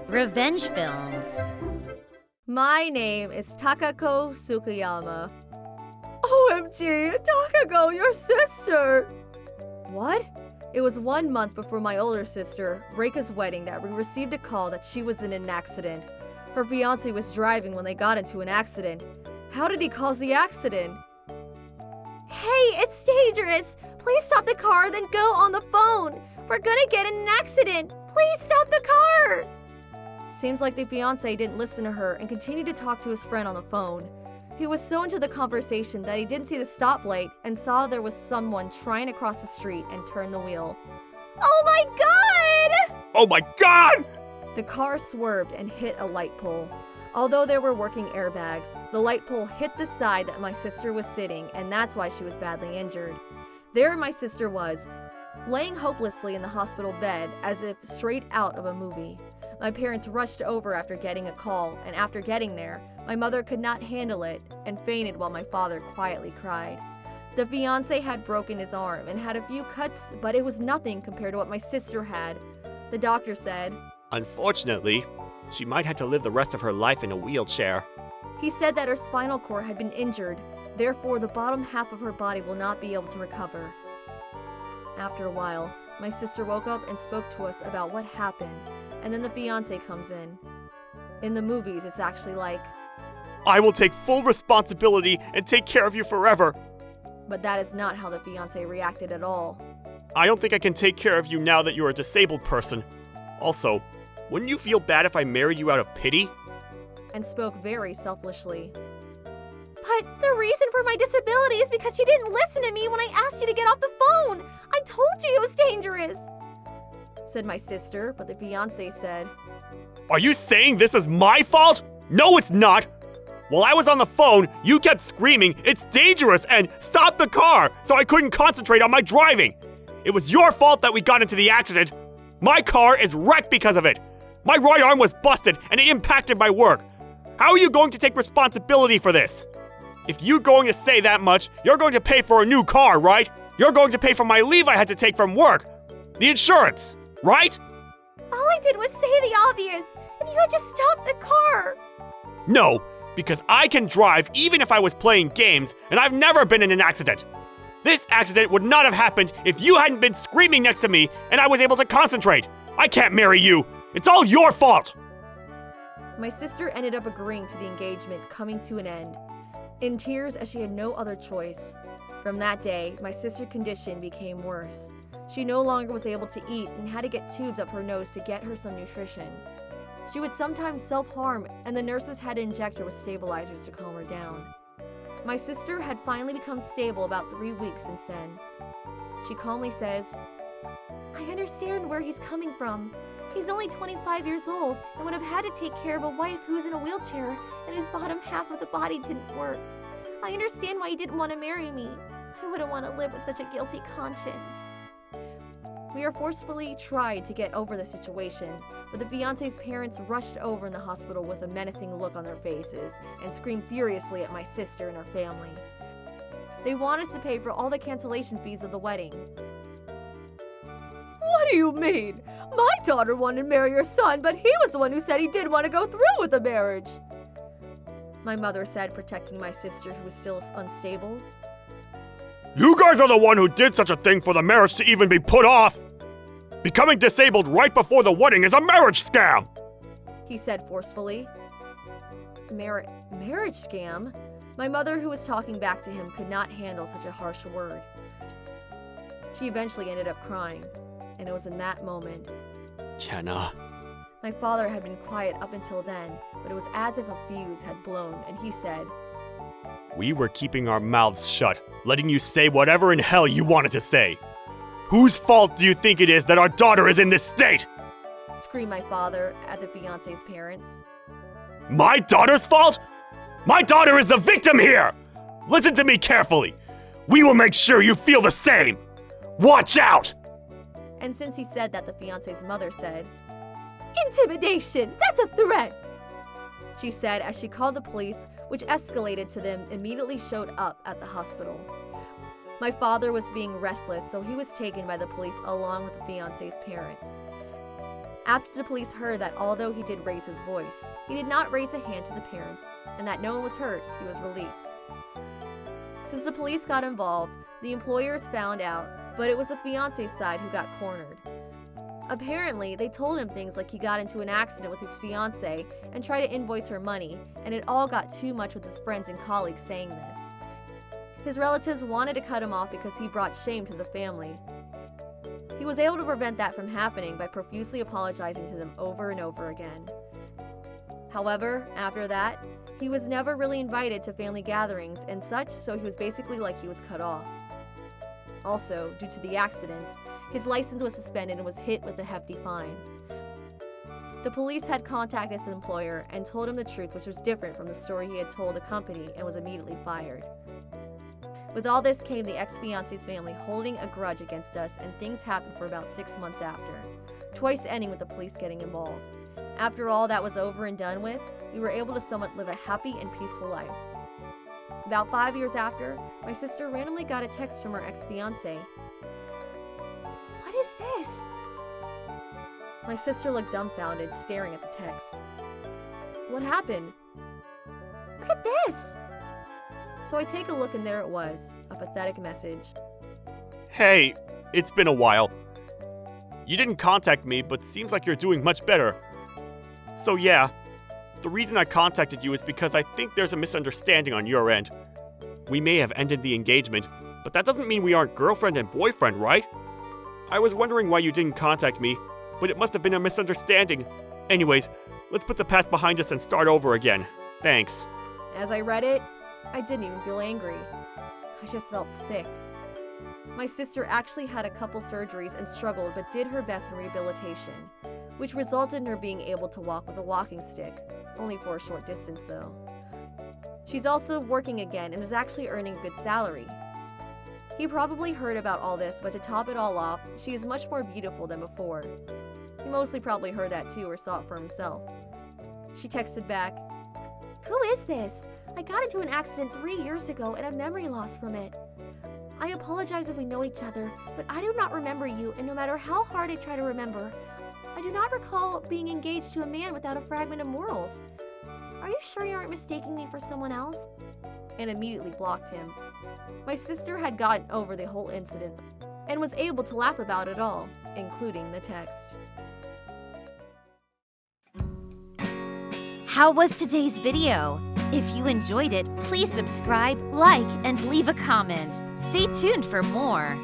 Revenge films. My name is Takako Tsukuyama. OMG, Takako, your sister! What? It was 1 month before my older sister, Reika's wedding, that we received a call that she was in an accident. Her fiancé was driving when they got into an accident. How did he cause the accident? Hey, it's dangerous! Please stop the car, then go on the phone! We're gonna get in an accident! Please stop the car! Seems like the fiancé didn't listen to her and continued to talk to his friend on the phone. He was so into the conversation that he didn't see the stoplight and saw there was someone trying to cross the street and turn the wheel. Oh my god! Oh my god! The car swerved and hit a light pole. Although there were working airbags, the light pole hit the side that my sister was sitting, and that's why she was badly injured. There my sister was, laying hopelessly in the hospital bed as if straight out of a movie. My parents rushed over after getting a call, and after getting there, my mother could not handle it and fainted while my father quietly cried. The fiancé had broken his arm and had a few cuts, but it was nothing compared to what my sister had. The doctor said, Unfortunately, she might have to live the rest of her life in a wheelchair. He said that her spinal cord had been injured, therefore the bottom half of her body will not be able to recover. After a while, my sister woke up and spoke to us about what happened, and then the fiancé comes in. In the movies, it's actually like, I will take full responsibility and take care of you forever. But that is not how the fiancé reacted at all. I don't think I can take care of you now that you're a disabled person. Also, wouldn't you feel bad if I married you out of pity? And spoke very selfishly. But the reason for my disability is because you didn't listen to me when I asked you to get off the phone. I told you it was dangerous, said my sister, but the fiancé said, Are you saying this is my fault? No, it's not! While I was on the phone, you kept screaming, it's dangerous, and stop the car, so I couldn't concentrate on my driving. It was your fault that we got into the accident. My car is wrecked because of it. My right arm was busted, and it impacted my work. How are you going to take responsibility for this? If you're going to say that much, you're going to pay for a new car, right? You're going to pay for my leave I had to take from work. The insurance, right? All I did was say the obvious, and you had just stopped the car. No, because I can drive even if I was playing games, and I've never been in an accident. This accident would not have happened if you hadn't been screaming next to me and I was able to concentrate. I can't marry you. It's all your fault. My sister ended up agreeing to the engagement coming to an end, in tears as she had no other choice. From that day, my sister's condition became worse. She no longer was able to eat and had to get tubes up her nose to get her some nutrition. She would sometimes self-harm, and the nurses had to inject her with stabilizers to calm her down. My sister had finally become stable about 3 weeks since then. She calmly says, I understand where he's coming from. He's only 25 years old and would have had to take care of a wife who's in a wheelchair and whose bottom half of the body didn't work. I understand why he didn't want to marry me. I wouldn't want to live with such a guilty conscience. We are forcefully tried to get over the situation, but the fiancé's parents rushed over in the hospital with a menacing look on their faces and screamed furiously at my sister and her family. They want us to pay for all the cancellation fees of the wedding. What do you mean? My daughter wanted to marry your son, but he was the one who said he didn't want to go through with the marriage, my mother said, protecting my sister who was still unstable. You guys are the one who did such a thing for the marriage to even be put off. Becoming disabled right before the wedding is a marriage scam, he said forcefully. Marriage scam? My mother, who was talking back to him, could not handle such a harsh word. She eventually ended up crying, and it was in that moment. Kenna. My father had been quiet up until then, but it was as if a fuse had blown, and he said, We were keeping our mouths shut, letting you say whatever in hell you wanted to say. Whose fault do you think it is that our daughter is in this state? Screamed my father at the fiancé's parents. My daughter's fault? My daughter is the victim here! Listen to me carefully. We will make sure you feel the same. Watch out! And since he said that, the fiancé's mother said, Intimidation! That's a threat! She said as she called the police, which escalated to them immediately showed up at the hospital. My father was being restless, so he was taken by the police along with the fiancé's parents. After the police heard that although he did raise his voice, he did not raise a hand to the parents and that no one was hurt, he was released. Since the police got involved, the employers found out, but it was the fiancé's side who got cornered. Apparently, they told him things like he got into an accident with his fiancée and tried to invoice her money, and it all got too much with his friends and colleagues saying this. His relatives wanted to cut him off because he brought shame to the family. He was able to prevent that from happening by profusely apologizing to them over and over again. However, after that, he was never really invited to family gatherings and such, so he was basically like he was cut off. Also, due to the accidents, his license was suspended and was hit with a hefty fine. The police had contacted his employer and told him the truth, which was different from the story he had told the company, and was immediately fired. With all this came the ex-fiancé's family holding a grudge against us, and things happened for about 6 months after, twice ending with the police getting involved. After all that was over and done with, we were able to somewhat live a happy and peaceful life. About 5 years after, my sister randomly got a text from her ex-fiancé. "What is this?" My sister looked dumbfounded, staring at the text. "What happened?" "Look at this!" So I take a look and there it was, a pathetic message. Hey, it's been a while. You didn't contact me, but seems like you're doing much better. So yeah, the reason I contacted you is because I think there's a misunderstanding on your end. We may have ended the engagement, but that doesn't mean we aren't girlfriend and boyfriend, right? I was wondering why you didn't contact me, but it must have been a misunderstanding. Anyways, let's put the past behind us and start over again. Thanks. As I read it, I didn't even feel angry. I just felt sick. My sister actually had a couple surgeries and struggled, but did her best in rehabilitation, which resulted in her being able to walk with a walking stick, only for a short distance though. She's also working again and is actually earning a good salary. He probably heard about all this, but to top it all off, she is much more beautiful than before. He mostly probably heard that too or saw it for himself. She texted back, "Who is this? I got into an accident 3 years ago and have memory loss from it. I apologize if we know each other, but I do not remember you, and no matter how hard I try to remember, I do not recall being engaged to a man without a fragment of morals. Are you sure you aren't mistaking me for someone else?" And immediately blocked him. My sister had gotten over the whole incident and was able to laugh about it all, including the text. How was today's video? If you enjoyed it, please subscribe, like, and leave a comment. Stay tuned for more.